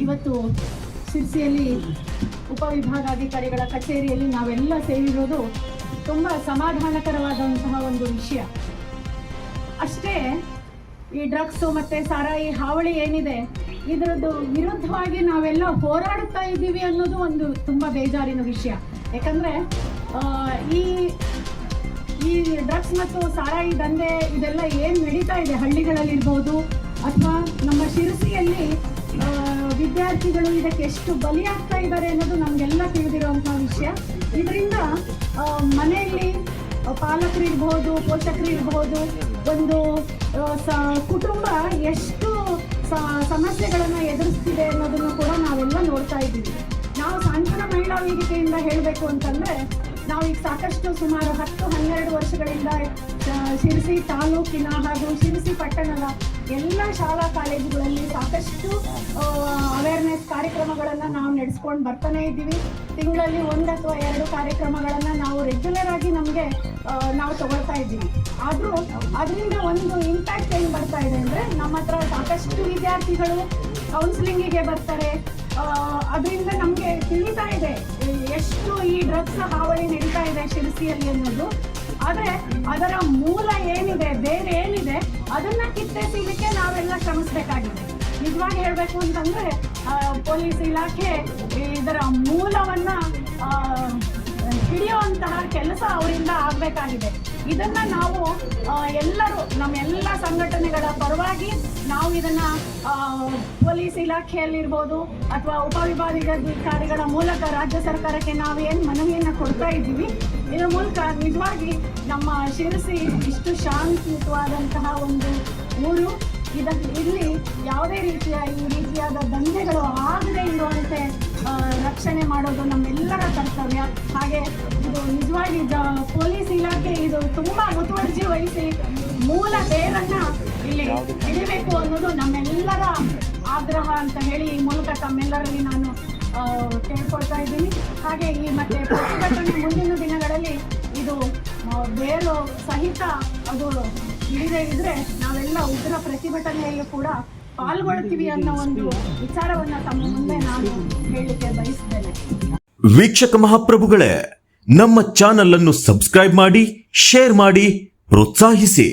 ಇವತ್ತು ಶಿರ್ಸಿಯಲ್ಲಿ ಉಪವಿಭಾಗಾಧಿಕಾರಿಗಳ ಕಚೇರಿಯಲ್ಲಿ ನಾವೆಲ್ಲ ಸೇರಿರೋದು ತುಂಬ ಸಮಾಧಾನಕರವಾದಂತಹ ಒಂದು ವಿಷಯ. ಅಷ್ಟೇ, ಈ ಡ್ರಗ್ಸು ಮತ್ತು ಸಾರಾಯಿ ಹಾವಳಿ ಏನಿದೆ ಇದರದ್ದು ವಿರುದ್ಧವಾಗಿ ನಾವೆಲ್ಲ ಹೋರಾಡುತ್ತಾ ಇದ್ದೀವಿ ಅನ್ನೋದು ಒಂದು ತುಂಬ ಬೇಜಾರಿನ ವಿಷಯ. ಯಾಕಂದರೆ ಈ ಡ್ರಗ್ಸ್ ಮತ್ತು ಸಾರಾಯಿ ದಂಧೆ ಇದೆಲ್ಲ ಏನು ನಡೀತಾ ಇದೆ ಹಳ್ಳಿಗಳಲ್ಲಿರ್ಬೋದು ಅಥವಾ ನಮ್ಮ ಶಿರಸಿಯಲ್ಲಿ ವಿದ್ಯಾರ್ಥಿಗಳು ಇದಕ್ಕೆ ಎಷ್ಟು ಬಲಿಯಾಗ್ತಾ ಇದ್ದಾರೆ ಅನ್ನೋದು ನಮಗೆಲ್ಲ ತಿಳಿದಿರುವಂಥ ವಿಷಯ. ಇದರಿಂದ ಮನೆಯಲ್ಲಿ ಪಾಲಕರಿರ್ಬೋದು, ಪೋಷಕರಿರ್ಬೋದು, ಒಂದು ಕುಟುಂಬ ಎಷ್ಟು ಸಮಸ್ಯೆಗಳನ್ನು ಎದುರಿಸ್ತಿದೆ ಅನ್ನೋದನ್ನು ಕೂಡ ನಾವೆಲ್ಲ ನೋಡ್ತಾ ಇದ್ದೀವಿ. ನಾವು ಸಾಂತ್ವನ ಮಹಿಳಾ ವೇದಿಕೆಯಿಂದ ಹೇಳಬೇಕು ಅಂತಂದರೆ, ನಾವೀಗ ಸಾಕಷ್ಟು ಸುಮಾರು 10-12 ವರ್ಷಗಳಿಂದ ಶಿರಸಿ ತಾಲೂಕಿನ ಹಾಗೂ ಶಿರಸಿ ಪಟ್ಟಣದ ಎಲ್ಲ ಶಾಲಾ ಕಾಲೇಜುಗಳಲ್ಲಿ ಸಾಕಷ್ಟು ಅವೇರ್ನೆಸ್ ಕಾರ್ಯಕ್ರಮಗಳನ್ನು ನಾವು ನಡೆಸ್ಕೊಂಡು ಬರ್ತಾನೆ ಇದ್ದೀವಿ. ತಿಂಗಳಲ್ಲಿ 1 ಅಥವಾ 2 ಕಾರ್ಯಕ್ರಮಗಳನ್ನು ನಾವು ರೆಗ್ಯುಲರ್ ಆಗಿ ನಾವು ತಗೊಳ್ತಾ ಇದ್ದೀವಿ. ಆದರೂ ಅದರಿಂದ ಒಂದು ಇಂಪ್ಯಾಕ್ಟ್ ಏನು ಬರ್ತಾ ಇದೆ ಅಂದರೆ, ನಮ್ಮ ಹತ್ರ ಸಾಕಷ್ಟು ವಿದ್ಯಾರ್ಥಿಗಳು ಕೌನ್ಸಿಲಿಂಗಿಗೆ ಬರ್ತಾರೆ. ಅದರಿಂದ ನಮಗೆ ತಿಳಿತಾ ಇದೆ ಎಷ್ಟು ಈ ಡ್ರಗ್ಸ್ ಹಾವಳಿ ನಡೀತಾ ಇದೆ ಶಿರಸಿಯಲ್ಲಿ ಅನ್ನೋದು. ಆದರೆ ಅದರ ಮೂಲ ಏನಿದೆ, ಬೇರೆ ಏನಿದೆ, ಅದನ್ನು ಕಿತ್ತೆಸೀಲಿಕ್ಕೆ ನಾವೆಲ್ಲ ಶ್ರಮಿಸಬೇಕಾಗಿದೆ. ನಿಜವಾಗಿ ಹೇಳಬೇಕು ಅಂತಂದರೆ ಪೊಲೀಸ್ ಇಲಾಖೆ ಇದರ ಮೂಲವನ್ನು ಹಿಡಿಯುವಂತಹ ಕೆಲಸ ಅವರಿಂದ ಆಗಬೇಕಾಗಿದೆ. ಇದನ್ನು ನಾವು ಎಲ್ಲರೂ, ನಮ್ಮೆಲ್ಲ ಸಂಘಟನೆಗಳ ಪರವಾಗಿ ನಾವು ಇದನ್ನು ಪೊಲೀಸ್ ಇಲಾಖೆಯಲ್ಲಿರ್ಬೋದು ಅಥವಾ ಉಪವಿಭಾಗಾಧಿಕಾರಿಗಳ ಮೂಲಕ ರಾಜ್ಯ ಸರ್ಕಾರಕ್ಕೆ ನಾವೇನು ಮನವಿಯನ್ನು ಕೊಡ್ತಾ ಇದ್ದೀವಿ. ಇದರ ಮೂಲಕ ನಿಜವಾಗಿ ನಮ್ಮ ಶಿರಸಿ ಇಷ್ಟು ಶಾಂತಿಯುತವಾದಂತಹ ಒಂದು ಊರು, ಇಲ್ಲಿ ಯಾವುದೇ ರೀತಿಯಾದ ದಂಧೆಗಳು ಆಗದೇ ಇರುವಂತೆ ರಕ್ಷಣೆ ಮಾಡೋದು ನಮ್ಮೆಲ್ಲರ ಕರ್ತವ್ಯ. ಹಾಗೆ ಇದು ನಿಜವಾಗಿ ಪೊಲೀಸ್ ಇಲಾಖೆ ಇದು ತುಂಬ ಮುತುವರ್ಜಿ ವಹಿಸಿ ಮೂಲ ಬೇರನ್ನು ಇಲ್ಲಿ ಹಿಡಿಬೇಕು ಅನ್ನೋದು ನಮ್ಮೆಲ್ಲರ ಆಗ್ರಹ ಅಂತ ಹೇಳಿ ಈ ಮೂಲಕ ತಮ್ಮೆಲ್ಲರಲ್ಲಿ ನಾನು ಕೇಳ್ಕೊಳ್ತಾ ಇದ್ದೀನಿ. ಹಾಗೆ ಈ ಮತ್ತೆ ಪ್ರತಿಭಟನೆ ಮುಂದಿನ ದಿನಗಳಲ್ಲಿ ಇದು ಬೇರು ಸಹಿತ ಅದು ಹಿಡಿದೇ ಇದ್ರೆ ನಾವೆಲ್ಲ ಉಗ್ರ ಪ್ರತಿಭಟನೆಯಲ್ಲೂ ಕೂಡ ಪಾಲ್ಗೊಳ್ತೀವಿ ಅನ್ನೋ ಒಂದು ವಿಚಾರವನ್ನ ತಮ್ಮ ಮುಂದೆ ನಾನು ಹೇಳಲಿಕ್ಕೆ ಬಯಸ್ತೇನೆ. ವೀಕ್ಷಕ ಮಹಾಪ್ರಭುಗಳೇ, ನಮ್ಮ ಚಾನಲ್ ಅನ್ನು ಸಬ್ಸ್ಕ್ರೈಬ್ ಮಾಡಿ, ಶೇರ್ ಮಾಡಿ, ಪ್ರೋತ್ಸಾಹಿಸಿ.